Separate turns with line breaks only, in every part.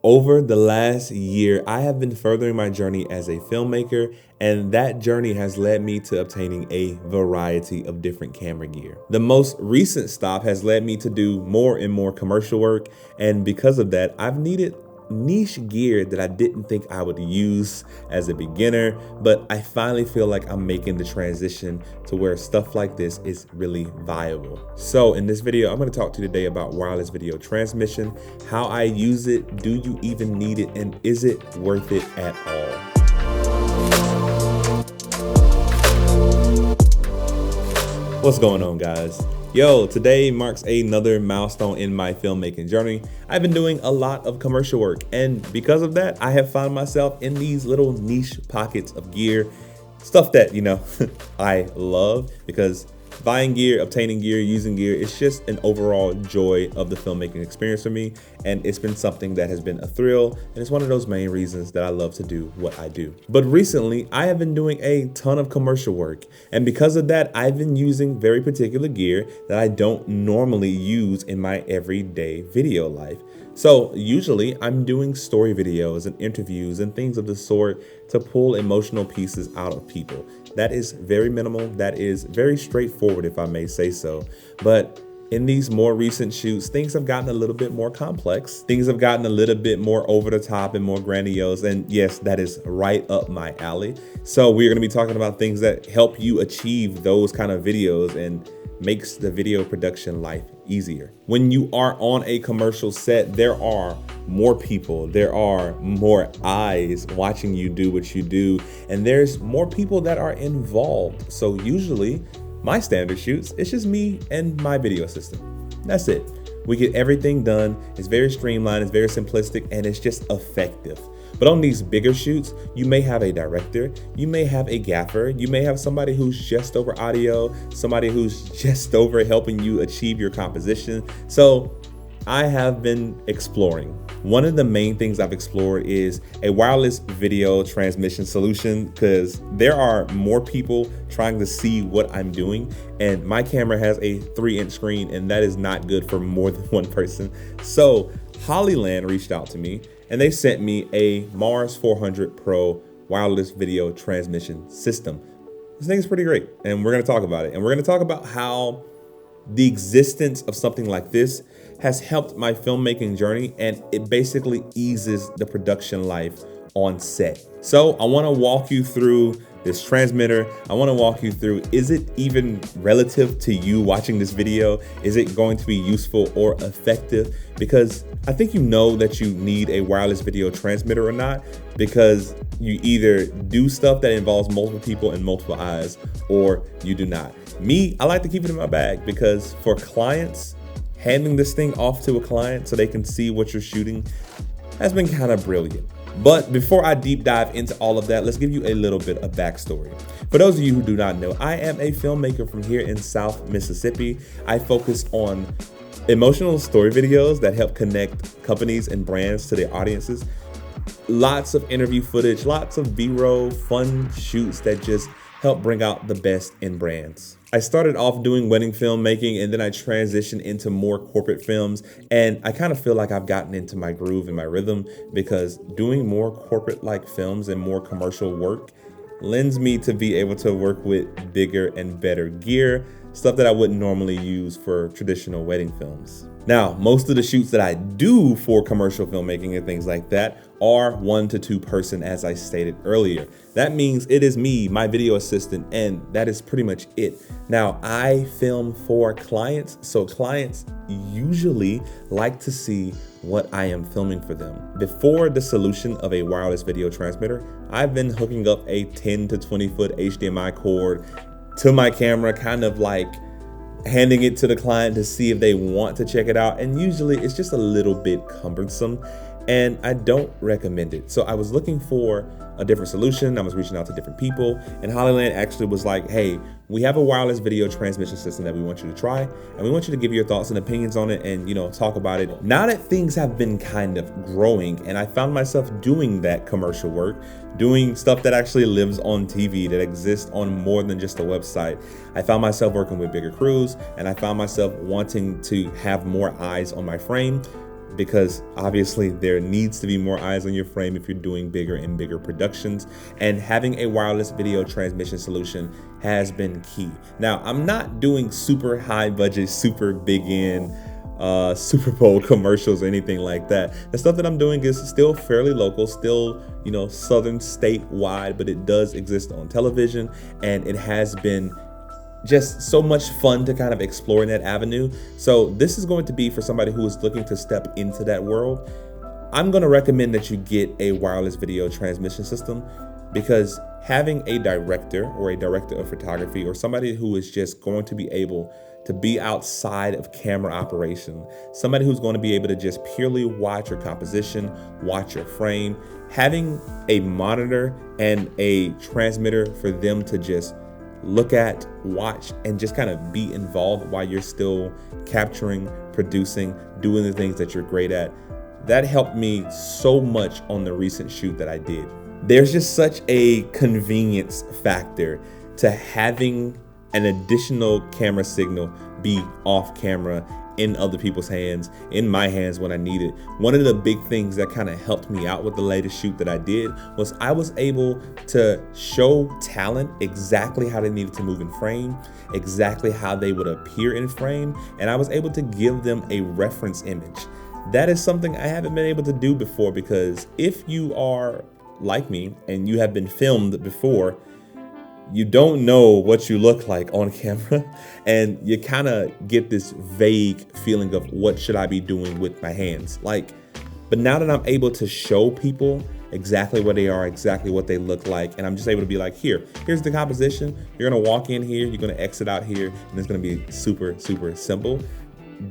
Over the last year, I have been furthering my journey as a filmmaker, and that journey has led me to obtaining a variety of different camera gear. The most recent stop has led me to do more and more commercial work, and because of that, I've needed niche gear that I didn't think I would use as a beginner, but I finally feel like I'm making the transition to where stuff like this is really viable. So in this video, I'm going to talk to you today about wireless video transmission, how I use it, do you even need it, and is it worth it at all? What's going on, guys? Yo, today marks another milestone in my filmmaking journey. I've been doing a lot of commercial work, and because of that, I have found myself in these little niche pockets of gear, stuff that, I love, because buying gear, obtaining gear, using gear, it's just an overall joy of the filmmaking experience for me. And it's been something that has been a thrill. And it's one of those main reasons that I love to do what I do. But recently, I have been doing a ton of commercial work. And because of that, I've been using very particular gear that I don't normally use in my everyday video life. So usually I'm doing story videos and interviews and things of the sort to pull emotional pieces out of people. That is very minimal. That is very straightforward, if I may say so. But in these more recent shoots, things have gotten a little bit more complex. Things have gotten a little bit more over the top and more grandiose. And yes, that is right up my alley. So we're going to be talking about things that help you achieve those kind of videos and makes the video production life easier. When you are on a commercial set, there are more people, there are more eyes watching you do what you do, and there's more people that are involved. So usually my standard shoots, it's just me and my video assistant. That's it. We get everything done. It's very streamlined, it's very simplistic, and it's just effective. But on these bigger shoots, you may have a director, you may have a gaffer, you may have somebody who's just over audio, somebody who's just over helping you achieve your composition. So I have been exploring. One of the main things I've explored is a wireless video transmission solution, because there are more people trying to see what I'm doing, and my camera has a 3-inch screen, and that is not good for more than one person. So Hollyland reached out to me, and they sent me a Mars 400 Pro wireless video transmission system. This thing is pretty great, and we're gonna talk about it. And we're gonna talk about how the existence of something like this has helped my filmmaking journey, and it basically eases the production life on set. So I wanna walk you through this transmitter. I wanna walk you through, is it even relative to you watching this video? Is it going to be useful or effective? Because I think you know that you need a wireless video transmitter or not, because you either do stuff that involves multiple people and multiple eyes, or you do not. Me, I like to keep it in my bag, because for clients, handing this thing off to a client so they can see what you're shooting has been kind of brilliant. But before I deep dive into all of that, let's give you a little bit of backstory. For those of you who do not know, I am a filmmaker from here in South Mississippi. I focus on emotional story videos that help connect companies and brands to their audiences. Lots of interview footage, lots of B-roll, fun shoots that just help bring out the best in brands. I started off doing wedding filmmaking, and then I transitioned into more corporate films, and I kind of feel like I've gotten into my groove and my rhythm, because doing more corporate-like films and more commercial work lends me to be able to work with bigger and better gear, stuff that I wouldn't normally use for traditional wedding films. Now, most of the shoots that I do for commercial filmmaking and things like that are 1 to 2 person, as I stated earlier. That means it is me, my video assistant, and that is pretty much it. Now, I film for clients, so clients usually like to see what I am filming for them. Before the solution of a wireless video transmitter, I've been hooking up a 10 to 20 foot HDMI cord to my camera, kind of like handing it to the client to see if they want to check it out. And usually it's just a little bit cumbersome, and I don't recommend it. So I was looking for a different solution. I was reaching out to different people, and Hollyland actually was like, hey, we have a wireless video transmission system that we want you to try, and we want you to give your thoughts and opinions on it and, talk about it. Now that things have been kind of growing, and I found myself doing that commercial work, doing stuff that actually lives on TV, that exists on more than just a website, I found myself working with bigger crews, and I found myself wanting to have more eyes on my frame. because obviously there needs to be more eyes on your frame if you're doing bigger and bigger productions, and having a wireless video transmission solution has been key. Now, I'm not doing super high budget, super big end Super Bowl commercials or anything like that. The stuff that I'm doing is still fairly local, still, you know, southern statewide, but it does exist on television, and it has been just so much fun to kind of explore in that avenue. So this is going to be for somebody who is looking to step into that world. I'm going to recommend that you get a wireless video transmission system, because having a director or a director of photography or somebody who is just going to be able to be outside of camera operation, somebody who's going to be able to just purely watch your composition, watch your frame, having a monitor and a transmitter for them to just look at, watch, and just kind of be involved while you're still capturing, producing, doing the things that you're great at. That helped me so much on the recent shoot that I did. There's just such a convenience factor to having an additional camera signal be off camera in other people's hands, in my hands when I need it. One of the big things that kind of helped me out with the latest shoot that I did was I was able to show talent exactly how they needed to move in frame, exactly how they would appear in frame, and I was able to give them a reference image. That is something I haven't been able to do before, because if you are like me and you have been filmed before, you don't know what you look like on camera, and you kind of get this vague feeling of what should I be doing with my hands. But now that I'm able to show people exactly what they are, exactly what they look like, and I'm just able to be like, here's the composition. You're gonna walk in here, you're gonna exit out here, and it's gonna be super, super simple.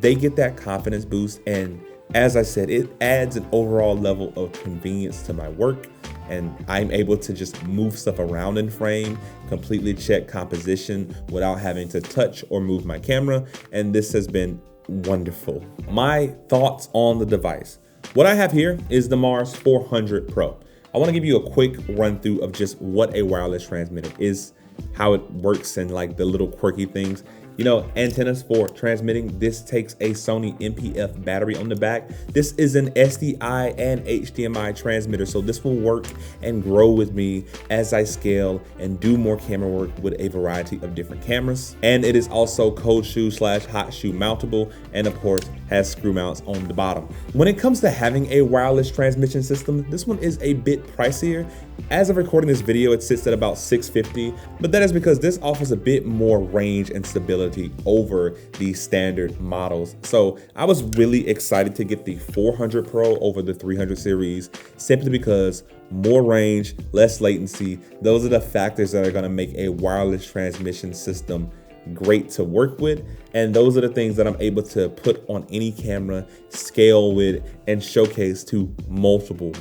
They get that confidence boost, and as I said, it adds an overall level of convenience to my work, and I'm able to just move stuff around in frame, completely check composition without having to touch or move my camera, and this has been wonderful. My thoughts on the device. What I have here is the Mars 400 Pro. I want to give you a quick run through of just what a wireless transmitter is, how it works, and like the little quirky things. You know, antennas for transmitting. This takes a Sony MPF battery on the back. This is an SDI and HDMI transmitter, so this will work and grow with me as I scale and do more camera work with a variety of different cameras. And it is also cold shoe / hot shoe mountable, and of course has screw mounts on the bottom. When it comes to having a wireless transmission system, this one is a bit pricier. As of recording this video, it sits at about $650, but that is because this offers a bit more range and stability over the standard models. So I was really excited to get the 400 Pro over the 300 series, simply because more range, less latency. Those are the factors that are going to make a wireless transmission system great to work with, and those are the things that I'm able to put on any camera, scale with, and showcase to multiple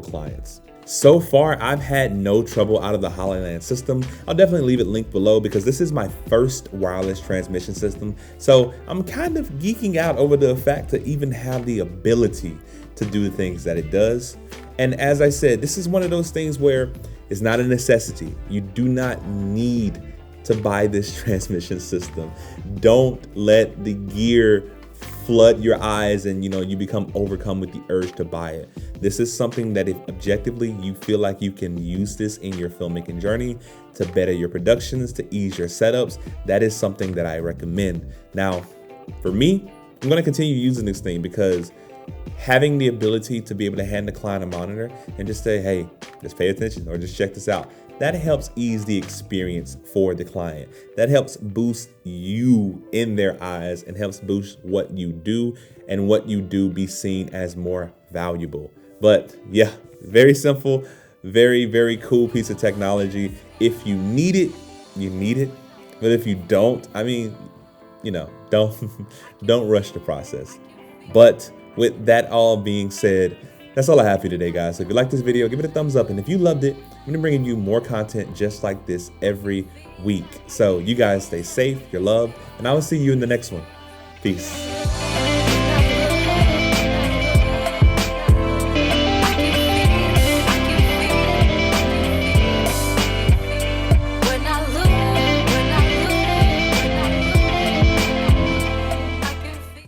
clients. So far, I've had no trouble out of the Hollyland system. I'll definitely leave it linked below, because this is my first wireless transmission system. So I'm kind of geeking out over the fact to even have the ability to do the things that it does. And as I said, this is one of those things where it's not a necessity. You do not need to buy this transmission system. Don't let the gear flood your eyes and you become overcome with the urge to buy it. This is something that if objectively you feel like you can use this in your filmmaking journey to better your productions, to ease your setups, that is something that I recommend. Now, for me, I'm gonna continue using this thing, because having the ability to be able to hand the client a monitor and just say, hey, just pay attention or just check this out, that helps ease the experience for the client. That helps boost you in their eyes and helps boost what you do, and what you do be seen as more valuable. But yeah, very simple, very, very cool piece of technology. If you need it, you need it. But if you don't, I mean, don't rush the process. But with that all being said, that's all I have for you today, guys. So if you like this video, give it a thumbs up. And if you loved it, I'm gonna be bringing you more content just like this every week. So you guys stay safe, you're loved, and I will see you in the next one. Peace.